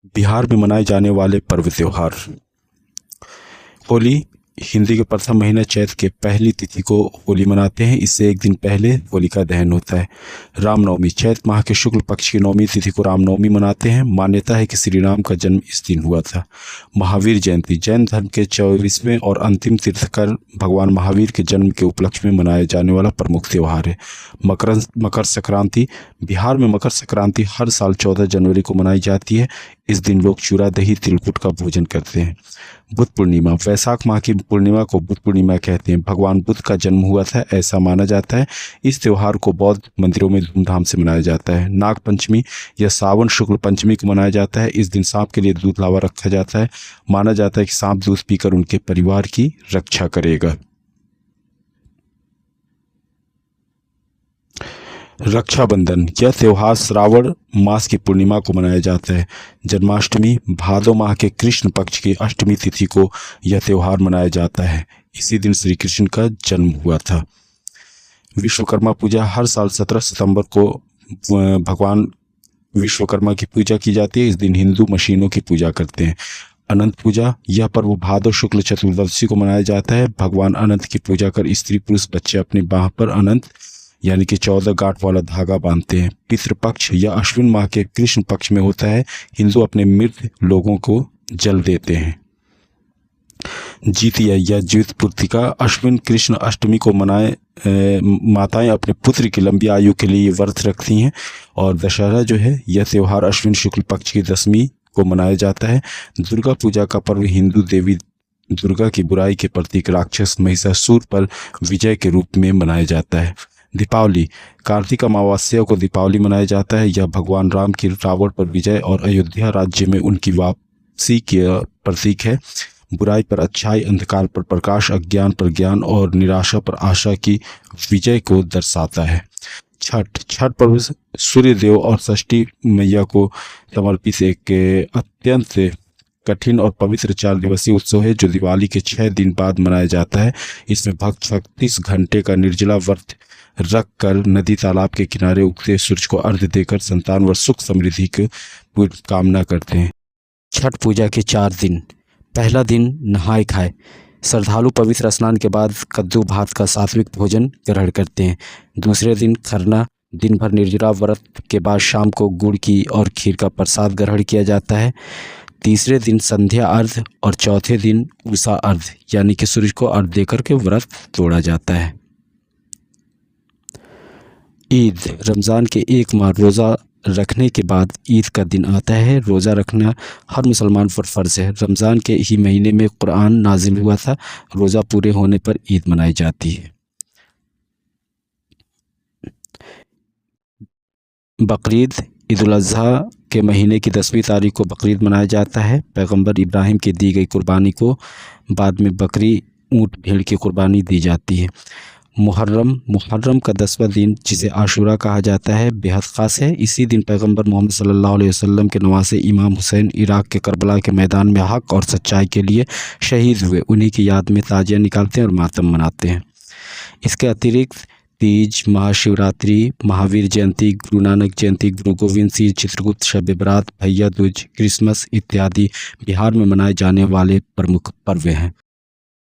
बिहार में मनाए जाने वाले पर्व त्योहार। होली हिंदी के प्रथम महीने चैत के पहली तिथि को होली मनाते हैं। इससे एक दिन पहले होलिका दहन होता है। रामनवमी चैत माह के शुक्ल पक्ष की नवमी तिथि को रामनवमी मनाते हैं। मान्यता है कि श्री राम का जन्म इस दिन हुआ था। महावीर जयंती जैन धर्म के 24वें और अंतिम तीर्थंकर भगवान महावीर के जन्म के उपलक्ष्य में मनाया जाने वाला प्रमुख त्यौहार है। मकर संक्रांति बिहार में मकर संक्रांति हर साल 14 जनवरी को मनाई जाती है। इस दिन लोग चूरा दही तिलकुट का भोजन करते हैं। बुद्ध पूर्णिमा वैशाख माह की पूर्णिमा को बुद्ध पूर्णिमा कहते हैं। भगवान बुद्ध का जन्म हुआ था ऐसा माना जाता है। इस त्यौहार को बौद्ध मंदिरों में धूमधाम से मनाया जाता है। नाग पंचमी या सावन शुक्ल पंचमी को मनाया जाता है। इस दिन सांप के लिए दूध लावा रखा जाता है। माना जाता है कि सांप दूध पीकर उनके परिवार की रक्षा करेगा। रक्षाबंधन यह त्यौहार श्रावण मास की पूर्णिमा को मनाया जाता है। जन्माष्टमी भादो माह के कृष्ण पक्ष की अष्टमी तिथि को यह त्यौहार मनाया जाता है। इसी दिन श्री कृष्ण का जन्म हुआ था। विश्वकर्मा पूजा हर साल 17 सितंबर को भगवान विश्वकर्मा की पूजा की जाती है। इस दिन हिंदू मशीनों की पूजा करते हैं। अनंत पूजा यह पर्व भादो शुक्ल चतुर्दशी को मनाया जाता है। भगवान अनंत की पूजा कर स्त्री पुरुष बच्चे अपनी बाह पर अनंत यानी कि 14 गांठ वाला धागा बांधते हैं। पितृपक्ष या अश्विन माह के कृष्ण पक्ष में होता है। हिंदू अपने मृत लोगों को जल देते हैं। जितिया या ज्योत पूर्तिका अश्विन कृष्ण अष्टमी को माताएं अपने पुत्र की लंबी आयु के लिए व्रत रखती हैं। और दशहरा जो है यह त्यौहार अश्विन शुक्ल पक्ष की दशमी को मनाया जाता है। दुर्गा पूजा का पर्व हिंदू देवी दुर्गा की बुराई के प्रतीक राक्षस महिषासुर पर विजय के रूप में मनाया जाता है। दीपावली कार्तिक अमावस्या को दीपावली मनाया जाता है। यह भगवान राम की रावण पर विजय और अयोध्या राज्य में उनकी वापसी का प्रतीक है। बुराई पर अच्छाई, अंधकार पर प्रकाश, अज्ञान पर ज्ञान और निराशा पर आशा की विजय को दर्शाता है। छठ पर्व सूर्य देव और षष्ठी मैया को समर्पित एक अत्यंत कठिन और पवित्र 4 दिवसीय उत्सव है जो दिवाली के 6 दिन बाद मनाया जाता है। इसमें भक्त 36 घंटे का निर्जला व्रत रख कर नदी तालाब के किनारे उगते सूरज को अर्घ्य देकर संतान व सुख समृद्धि की कामना करते हैं। छठ पूजा के 4 दिन। पहला दिन नहाए खाए। श्रद्धालु पवित्र स्नान के बाद कद्दू भात का सात्विक भोजन ग्रहण करते हैं। दूसरे दिन खरना दिन भर निर्जला व्रत के बाद शाम को गुड़ की और खीर का प्रसाद ग्रहण किया जाता है। तीसरे दिन संध्या अर्घ और चौथे दिन उषा अर्घ यानी कि सूरज को अर्घ देकर के व्रत तोड़ा जाता है। ईद रमज़ान के 1 माह रोज़ा रखने के बाद ईद का दिन आता है। रोज़ा रखना हर मुसलमान पर फ़र्ज़ है। रमज़ान के ही महीने में कुरान नाजिल हुआ था। रोज़ा पूरे होने पर ईद मनाई जाती है। बकरीद ईद उल अज़हा के महीने की 10वीं तारीख को बकरीद मनाया जाता है। पैगंबर इब्राहिम की दी गई कुर्बानी को बाद में बकरी ऊँट भेड़ की कुर्बानी दी जाती है। मुहर्रम का 10वां दिन जिसे आशूरा कहा जाता है बेहद ख़ास है। इसी दिन पैगंबर मोहम्मद सल्लल्लाहु अलैहि वसल्लम के नवासे इमाम हुसैन इराक़ के करबला के मैदान में हक़ और सच्चाई के लिए शहीद हुए। उन्हीं की याद में ताजिया निकालते हैं और मातम मनाते हैं। इसके अतिरिक्त तीज, महाशिवरात्रि, महावीर जयंती, गुरु नानक जयंती, गुरु गोविंद सिंह, चित्रगुप्त, शब बरात, भैया दूज, क्रिसमस इत्यादि बिहार में मनाए जाने वाले प्रमुख पर्व हैं।